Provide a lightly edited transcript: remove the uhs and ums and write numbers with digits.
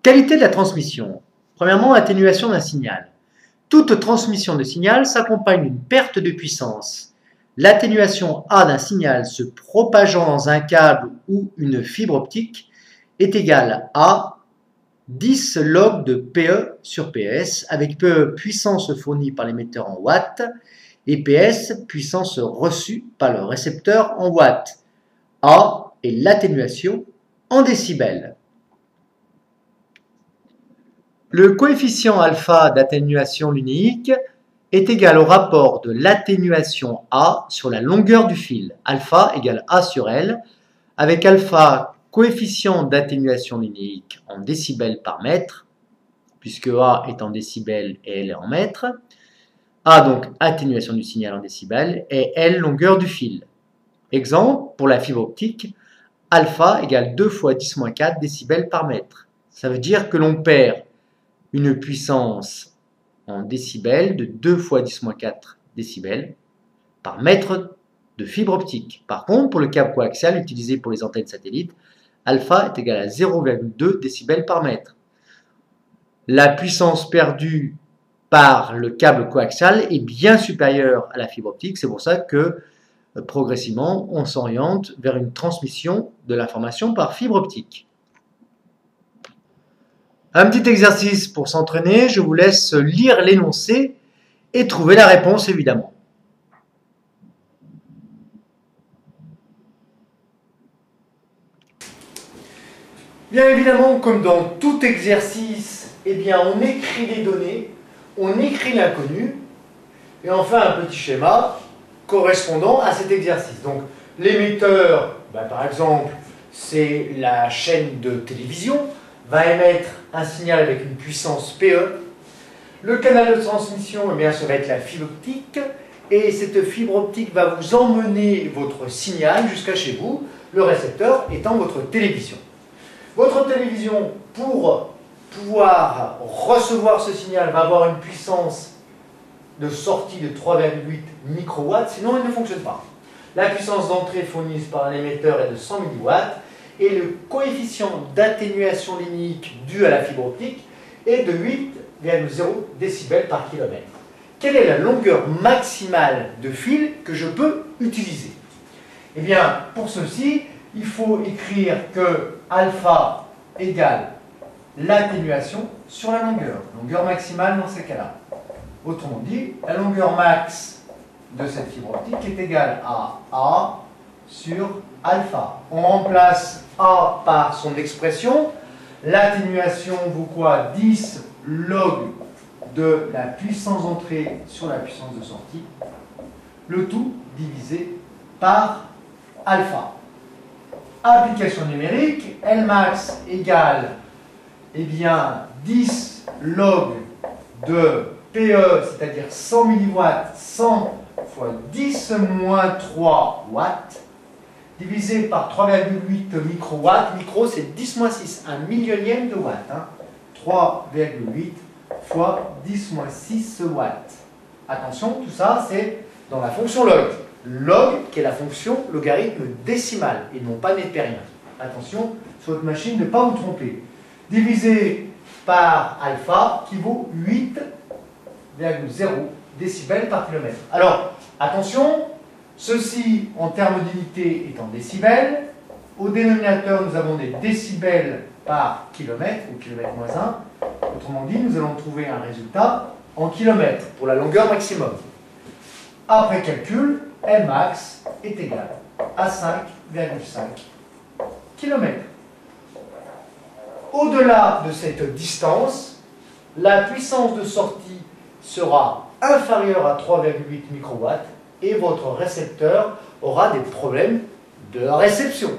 Qualité de la transmission. Premièrement, atténuation d'un signal. Toute transmission de signal s'accompagne d'une perte de puissance. L'atténuation A d'un signal se propageant dans un câble ou une fibre optique est égale à 10 log de PE sur PS, avec PE puissance fournie par l'émetteur en watts et PS puissance reçue par le récepteur en watts. A est l'atténuation en décibels. Le coefficient alpha d'atténuation lunéique est égal au rapport de l'atténuation A sur la longueur du fil. Alpha égale A sur L, avec alpha coefficient d'atténuation lunéique en décibels par mètre, puisque A est en décibels et L est en mètres. A donc atténuation du signal en décibels et L longueur du fil. Exemple, pour la fibre optique, alpha égale 2 fois 10-4 décibels par mètre. Ça veut dire que l'on perd une puissance en décibels de 2 fois 10-4 décibels par mètre de fibre optique. Par contre, pour le câble coaxial utilisé pour les antennes satellites, alpha est égal à 0,2 décibels par mètre. La puissance perdue par le câble coaxial est bien supérieure à la fibre optique. C'est pour ça que progressivement, on s'oriente vers une transmission de l'information par fibre optique. Un petit exercice pour s'entraîner, je vous laisse lire l'énoncé et trouver la réponse évidemment. Bien évidemment, comme dans tout exercice, eh bien, on écrit les données, on écrit l'inconnu, et on fait un petit schéma correspondant à cet exercice. Donc, l'émetteur, par exemple, c'est la chaîne de télévision, va émettre un signal avec une puissance PE. Le canal de transmission, eh bien, ça va être la fibre optique, et cette fibre optique va vous emmener votre signal jusqu'à chez vous, le récepteur étant votre télévision. Votre télévision, pour pouvoir recevoir ce signal, va avoir une puissance de sortie de 3,8 microwatts, sinon elle ne fonctionne pas. La puissance d'entrée fournie par l'émetteur est de 100 milliwatts et le coefficient d'atténuation lunéique dû à la fibre optique est de 8,0 décibels par kilomètre. Quelle est la longueur maximale de fil que je peux utiliser? Eh bien, pour ceci, il faut écrire que alpha égale l'atténuation sur la longueur maximale dans ces cas-là. Autrement dit, la longueur max de cette fibre optique est égale à A sur alpha. On remplace A par son expression. L'atténuation vaut quoi? 10 log de la puissance d'entrée sur la puissance de sortie. Le tout divisé par alpha. Application numérique, Lmax égale 10 log de PE, c'est-à-dire 100 milliwatts, 100 fois 10 moins 3 watts, divisé par 3,8 microwatts. Micro, c'est 10 moins 6, un millionième de watt. 3,8 fois 10 moins 6 watts. Attention, tout ça, c'est dans la fonction log. Log, qui est la fonction logarithme décimale, et non pas népérien. Attention, sur votre machine, ne pas vous tromper. Divisé par alpha, qui vaut 8,0 décibels par kilomètre. Alors, attention, ceci, en termes d'unité, est en décibels. Au dénominateur, nous avons des décibels par kilomètre, ou kilomètre moins 1. Autrement dit, nous allons trouver un résultat en kilomètres pour la longueur maximum. Après calcul, Lmax est égal à 5,5 km. Au-delà de cette distance, la puissance de sortie sera inférieure à 3,8 microwatts et votre récepteur aura des problèmes de réception.